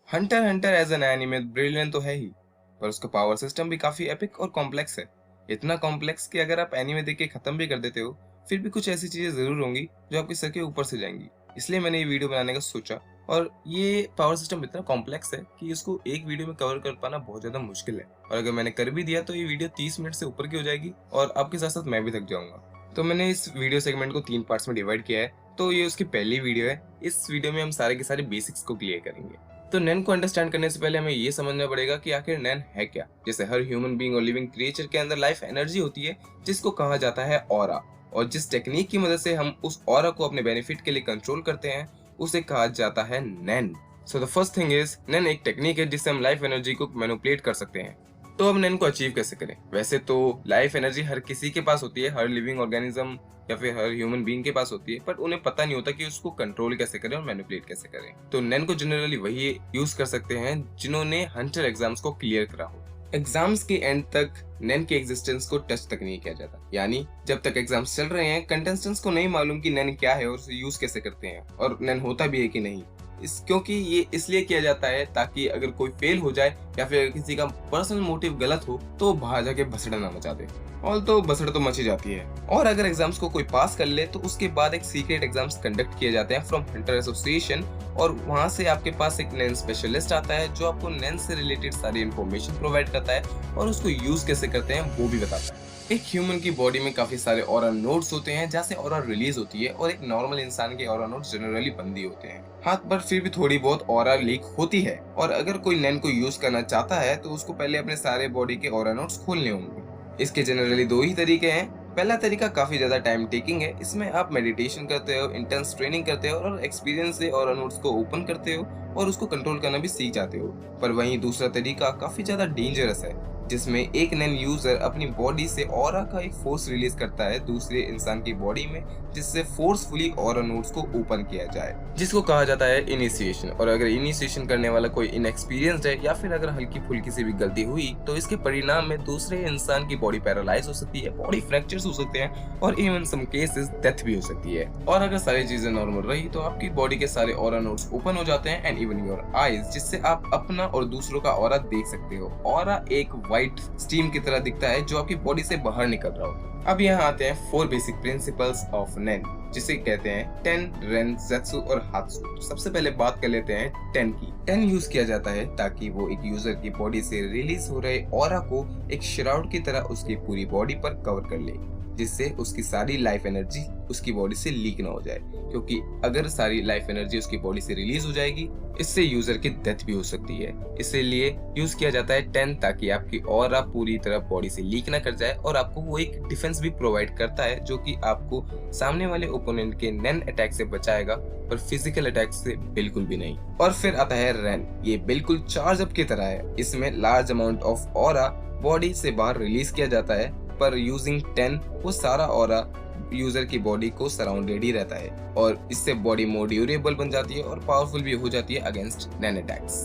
Hunter hunter as an anime brilliant तो है ही, पर उसका पावर सिस्टम भी काफी एपिक और कॉम्प्लेक्स है। इतना कॉम्प्लेक्स कि अगर आप एनिमे देख के खत्म भी कर देते हो, फिर भी कुछ ऐसी चीजें जरूर होंगी जो आपके सर के ऊपर से जाएंगी। इसलिए मैंने ये वीडियो बनाने का सोचा। और ये पावर सिस्टम इतना कॉम्प्लेक्स है कि इसको एक वीडियो में कवर कर पाना बहुत ज्यादा मुश्किल है, और अगर मैंने कर भी दिया तो ये वीडियो 30 मिनट से ऊपर की हो जाएगी और आपके साथ साथ मैं भी थक जाऊंगा। तो मैंने इस वीडियो सेगमेंट को 3 पार्ट्स में डिवाइड किया है। तो ये उसकी पहली वीडियो है। इस वीडियो में हम सारे के सारे बेसिक्स को क्लियर करेंगे। तो नैन को अंडरस्टैंड करने से पहले हमें ये समझना पड़ेगा कि आखिर नैन है क्या। जैसे हर ह्यूमन बीइंग और लिविंग क्रिएचर के अंदर लाइफ एनर्जी होती है जिसको कहा जाता है ऑरा, और जिस टेक्निक की मदद से हम उस ऑरा को अपने बेनिफिट के लिए कंट्रोल करते हैं उसे कहा जाता है Nen. So the first thing is, Nen एक टेक्निक है जिससे हम लाइफ एनर्जी को मैनिपुलेट कर सकते हैं। तो अब नैन को अचीव कैसे करें? वैसे तो लाइफ एनर्जी हर किसी के पास होती है, हर लिविंग ऑर्गेनिज्म या फिर हर ह्यूमन बीइंग के पास होती है, बट उन्हें पता नहीं होता कि उसको कंट्रोल कैसे करें और मैनिपुलेट कैसे करें। तो नैन को जनरली वही यूज कर सकते हैं जिन्होंने हंटर एग्जाम्स को क्लियर करा हो। एग्जाम्स के एंड तक नैन के एग्जिस्टेंस को टच तक नहीं किया जाता, यानी जब तक एग्जाम्स चल रहे हैं कंटेस्टेंट्स को नहीं मालूम कि नैन क्या है और उसे यूज कैसे करते हैं और नैन होता भी है कि नहीं। क्योंकि ये इसलिए किया जाता है ताकि अगर कोई फेल हो जाए या फिर किसी का पर्सनल मोटिव गलत हो तो बाहर जाके भसड़ा ना मचा दे। और तो भसड़ तो मची जाती है। और अगर एग्जाम्स को कोई पास कर ले तो उसके बाद एक सीक्रेट एग्जाम्स कंडक्ट किए जाते हैं फ्रॉम हंटर एसोसिएशन, और वहां से आपके पास एक नैन स्पेशलिस्ट आता है जो आपको नैन से रिलेटेड सारी इन्फॉर्मेशन प्रोवाइड करता है और उसको यूज कैसे करते हैं वो भी बताता है। एक ह्यूमन की बॉडी में काफी सारे ऑरा नोड्स होते हैं जहाँ से ऑरा रिलीज होती है, और एक नॉर्मल इंसान के ऑरा नोड्स जनरली बंद ही होते हैं। हाथ पर फिर भी थोड़ी बहुत ऑरा लीक होती है, और अगर कोई नैन को यूज करना चाहता है तो उसको पहले अपने सारे बॉडी के ऑरा नोड्स खोलने होंगे। इसके जनरली दो ही तरीके हैं। पहला तरीका काफी ज्यादा टाइम टेकिंग है। इसमें आप मेडिटेशन करते हो, इंटेंस ट्रेनिंग करते हो और एक्सपीरियंस से ऑरा नोड्स को ओपन करते हो और उसको कंट्रोल करना भी सीख जाते हो। पर वहीं दूसरा तरीका काफी ज्यादा डेंजरस है, जिसमें एक नैन यूजर अपनी बॉडी से ऑरा का एक फोर्स रिलीज करता है दूसरे इंसान की बॉडी में, जिससे फोर्सफुली ऑरा नोड्स को ओपन किया जाए, जिसको कहा जाता है इनिशिएशन। और अगर इनिशिएशन करने वाला कोई इनएक्सपीरियंस्ड है या फिर अगर हल्की फुल्की से भी गलती हुई तो इसके परिणाम में दूसरे इंसान की बॉडी पैरालाइज हो सकती है, बॉडी फ्रैक्चर्स हो सकते हैं और इवन सम केसेस डेथ भी हो सकती है। और अगर सारी चीजें नॉर्मल रही तो आपकी बॉडी के सारे ऑरा नोड्स ओपन हो जाते हैं एंड इवन योर आईज, जिससे आप अपना और दूसरों का ऑरा देख सकते हो। ऑरा एक व्हाइट स्टीम की तरह दिखता है जो आपकी बॉडी से बाहर निकल रहा होता है। अब यहाँ आते हैं 4 बेसिक प्रिंसिपल्स ऑफ नैन, जिसे कहते हैं टेन, रेन, ज़ेत्सु और हात्सु। तो सबसे पहले बात कर लेते हैं टेन की। टेन यूज किया जाता है ताकि वो एक यूजर की बॉडी से रिलीज हो रहे ऑरा को एक श्राउड की तरह उसकी पूरी बॉडी पर कवर कर ले, जिससे उसकी सारी लाइफ एनर्जी उसकी बॉडी से लीक ना हो जाए। क्योंकि अगर सारी लाइफ एनर्जी उसकी बॉडी से रिलीज हो जाएगी इससे यूजर की डेथ भी हो सकती है। इसीलिए यूज किया जाता है 10 ताकि आपकी ऑरा पूरी तरह बॉडी से लीक ना कर जाए, और आपको वो एक डिफेंस भी प्रोवाइड करता है जो कि आपको सामने वाले ओपोनेंट के नैन अटैक से बचाएगा, पर फिजिकल अटैक से बिल्कुल भी नहीं। और फिर आता है रैन। ये बिल्कुल चार्ज अप की तरह है। इसमें large amount of aura body से बाहर रिलीज किया जाता है, पर यूजिंग 10 वो सारा ऑरा यूजर की बॉडी को सराउंडेड ही रहता है, और इससे बॉडी मोर ड्यूरेबल बन जाती है और पावरफुल भी हो जाती है अगेंस्ट नैन अटैक्स।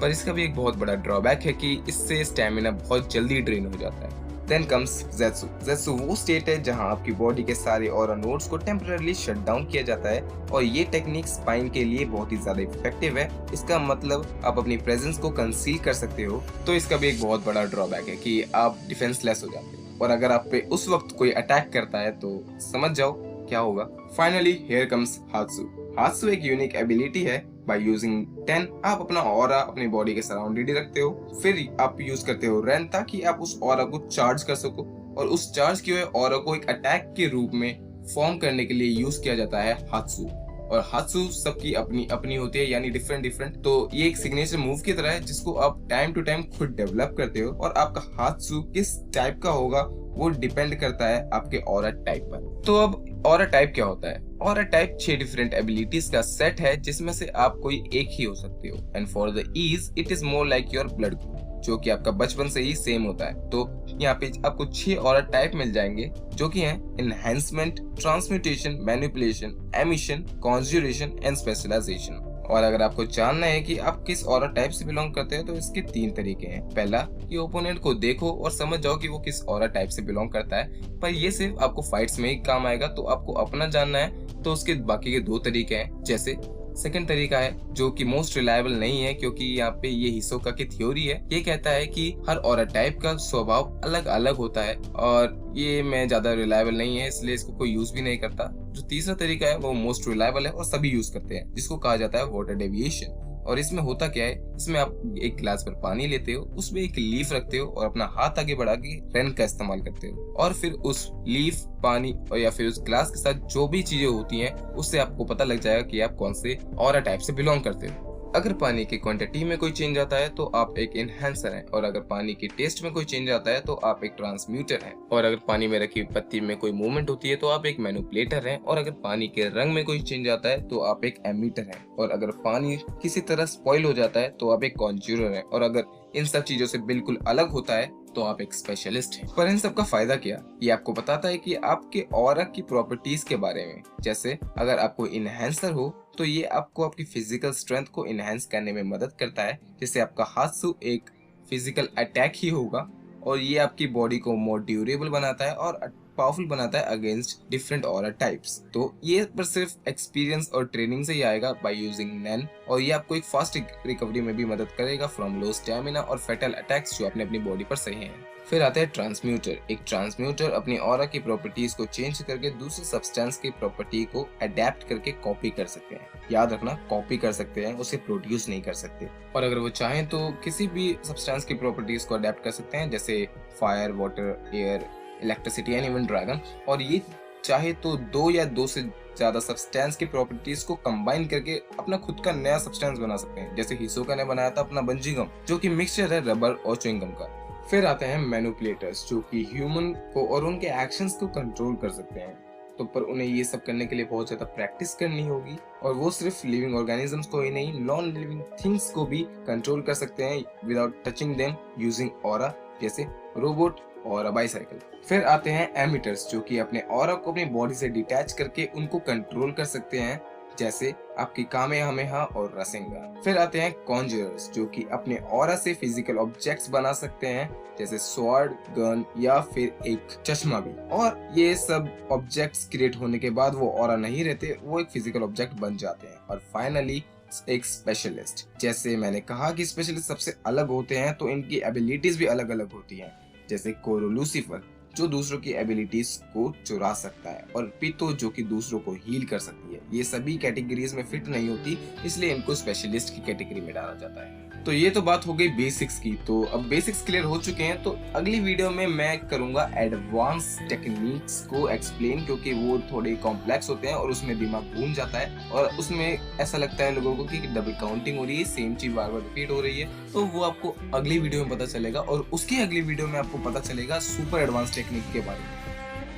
पर इसका भी एक बहुत बड़ा ड्रॉबैक है कि इससे स्टैमिना बहुत जल्दी ड्रेन हो जाता है। Then comes ज़ेत्सु। ज़ेत्सु वो स्टेट है जहां आपकी बॉडी के सारे ऑरा नोड्स को टेम्पररीली शट डाउन किया जाता है, और ये टेक्निक स्पाइन के लिए बहुत ही ज्यादा इफेक्टिव है। इसका मतलब आप अपनी प्रेजेंस को कंसील कर सकते हो। तो इसका भी एक बहुत बड़ा ड्रॉबैक है कि आप डिफेंसलेस हो जाते हो, और अगर आप पे उस वक्त कोई अटैक करता है तो समझ जाओ क्या होगा। Finally here comes Hatsu. Hatsu एक यूनिक एबिलिटी है। बाय यूजिंग 10 आप अपना ऑरा अपनी बॉडी के सराउंडेड ही रखते हो। फिर आप यूज करते हो रैन ताकि आप उस ऑरा को चार्ज कर सको, और उस चार्ज किए हुए ऑरा को एक अटैक के रूप में फॉर्म करने के लिए यूज किया जाता है हात्सु। और हात्सु सबकी अपनी अपनी होती है, यानी डिफरेंट। तो ये एक सिग्नेचर मूव की तरह है जिसको आप टाइम टू टाइम खुद डेवलप करते हो, और आपका हात्सु किस टाइप का होगा वो डिपेंड करता है आपके ऑरा टाइप पर। तो अब ऑरा टाइप क्या होता है? ऑरा टाइप 6 डिफरेंट एबिलिटीज का सेट है जिसमें से आप कोई एक ही हो सकते हो, and for the ease it is more like your blood group, जो कि आपका बचपन से ही सेम होता है। तो यहाँ पे आपको 6 ऑरा टाइप मिल जाएंगे जो कि हैं enhancement, transmutation, manipulation, emission, conjuration and specialization. और अगर आपको जानना है कि आप किस ऑरा टाइप से बिलोंग करते हैं तो इसके 3 तरीके हैं। पहला, कि ओपोनेंट को देखो और समझ जाओ कि वो किस ऑरा टाइप से बिलोंग करता है, पर ये सिर्फ आपको फाइट्स में ही काम आएगा। तो आपको अपना जानना है तो उसके बाकी के 2 तरीके हैं। जैसे सेकंड तरीका है जो कि मोस्ट रिलायबल नहीं है, क्योंकि यहाँ पे ये हिसोका की थ्योरी है। ये कहता है कि हर ऑरा टाइप का स्वभाव अलग अलग होता है और ये मैं ज्यादा रिलायबल नहीं है, इसलिए इसको कोई यूज भी नहीं करता। जो तीसरा तरीका है वो मोस्ट रिलायबल है और सभी यूज करते हैं, जिसको कहा जाता है वाटर डेविएशन। और इसमें होता क्या है, इसमें आप एक गिलास पर पानी लेते हो, उसमें एक लीफ रखते हो और अपना हाथ आगे बढ़ा के रेन का इस्तेमाल करते हो, और फिर उस लीफ, पानी और या फिर उस गिलास के साथ जो भी चीजें होती हैं उससे आपको पता लग जाएगा कि आप कौन से ऑरा टाइप से बिलोंग करते हो। अगर पानी की क्वांटिटी में कोई चेंज आता है तो आप एक इनहेंसर हैं, और अगर पानी की टेस्ट में कोई चेंज आता है तो आप एक ट्रांसम्यूटर हैं, और अगर पानी में रखी पत्ती में कोई मूवमेंट होती है तो आप एक मैनिपुलेटर हैं, और अगर पानी के रंग में कोई चेंज आता है तो आप एक एमीटर हैं, और अगर पानी किसी तरह स्पॉइल हो जाता है तो आप एक कॉन्ज्यूरर हैं, और अगर इन सब चीजों से बिल्कुल अलग होता है तो आप एक स्पेशलिस्ट हैं। पर इन सब का फायदा क्या? ये आपको बताता है कि आपके ऑरा की प्रॉपर्टीज के बारे में। जैसे अगर आपको इनहेंसर हो तो ये आपको आपकी फिजिकल स्ट्रेंथ को इनहेंस करने में मदद करता है, जिससे आपका हात्सु एक फिजिकल अटैक ही होगा, और ये आपकी बॉडी को मोर ड्यूरेबल बनाता है और पावरफुल बनाता है अगेंस्ट डिफरेंट ऑरा टाइप्स। तो ये पर सिर्फ एक्सपीरियंस और ट्रेनिंग से ही आएगा बाय यूजिंग नैन, और ये आपको एक फास्ट रिकवरी में भी मदद करेगा फ्रॉम लो स्टैमिना और फेटल अटैक्स जो अपने अपनी बॉडी पर सही हैं। फिर आता है ट्रांसम्यूटर। एक ट्रांसम्यूटर अपनी ऑरा की प्रॉपर्टीज को चेंज करके दूसरे सब्सटेंस की प्रॉपर्टी को अडेप्ट करके कॉपी कर सकते हैं। याद रखना, कॉपी कर सकते हैं, उसे प्रोड्यूस नहीं कर सकते। और अगर वो चाहें तो किसी भी सब्सटेंस की प्रॉपर्टीज को अडेप्ट कर सकते हैं, जैसे fire, water, air, electricity and even dragon. और ये चाहे तो दो या दो से ज्यादा सब्सटेंस की प्रॉपर्टीज को कंबाइन करके अपना खुद का नया सब्सटेंस बना सकते हैं, जैसे हिसोका ने बनाया था अपना बंजी गम, जो कि मिक्सचर है रबर और च्युइंगम का। फिर आते हैं मैनिपुलेटर्स, जो कि ह्यूमन को और उनके एक्शंस को कंट्रोल कर सकते हैं। तो पर उन्हें ये सब करने के लिए बहुत ज्यादा प्रैक्टिस करनी होगी, और वो सिर्फ लिविंग ऑर्गेनिजम्स को ही नहीं, नॉन लिविंग थिंग्स को भी कंट्रोल कर सकते हैं without touching them using aura, जैसे रोबोट और बाइसाइकिल। फिर आते हैं एमिटर्स, जो कि अपने ऑरा को अपनी बॉडी से डिटैच करके उनको कंट्रोल कर सकते हैं, जैसे आपकी कामेहामेहा और रासेंगान। फिर आते हैं कॉन्जरर्स, जो कि अपने ऑरा से फिजिकल ऑब्जेक्ट्स बना सकते हैं, जैसे स्वॉर्ड, गन या फिर एक चश्मा भी। और ये सब ऑब्जेक्ट्स क्रिएट होने के बाद वो ऑरा नहीं रहते, वो एक फिजिकल ऑब्जेक्ट बन जाते हैं। और फाइनली एक स्पेशलिस्ट। जैसे मैंने कहा कि स्पेशलिस्ट सबसे अलग होते हैं, तो इनकी एबिलिटीज भी अलग अलग होती हैं, जैसे कोरो लूसीफर जो दूसरों की एबिलिटीज को चुरा सकता है, और पितो जो कि दूसरों को हील कर सकती है। ये सभी कैटेगरीज में फिट नहीं होती, इसलिए इनको स्पेशलिस्ट की कैटेगरी में डाला जाता है। तो ये तो बात हो गई बेसिक्स की। तो अब बेसिक्स क्लियर हो चुके हैं, तो अगली वीडियो में मैं करूंगा एडवांस टेक्निक्स को एक्सप्लेन, क्योंकि वो थोड़े कॉम्प्लेक्स होते हैं और उसमें दिमाग घूम जाता है, और उसमें ऐसा लगता है लोगों को कि डबल काउंटिंग हो रही है, सेम चीज बार बार रिपीट हो रही है। तो वो आपको अगली वीडियो में पता चलेगा, और उसकी अगली वीडियो में आपको पता चलेगा सुपर एडवांस टेक्निक के बारे में।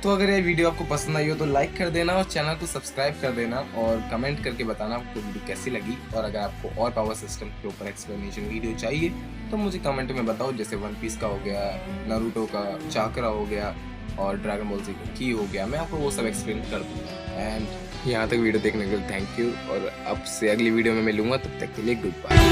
तो अगर ये वीडियो आपको पसंद आई हो तो लाइक कर देना और चैनल को सब्सक्राइब कर देना, और कमेंट करके बताना आपको वीडियो कैसी लगी। और अगर आपको और पावर सिस्टम के ऊपर एक्सप्लेनेशन वीडियो चाहिए तो मुझे कमेंट में बताओ, जैसे वन पीस का हो गया, नारुतो का चाकरा हो गया, और ड्रैगन बॉल ज़ी का की हो गया, मैं आपको वो सब एक्सप्लेन कर दूँगा। एंड यहाँ तक वीडियो देखने के लिए थैंक यू, और अब से अगली वीडियो में मिलूंगा, तब तक के लिए गुड बाय।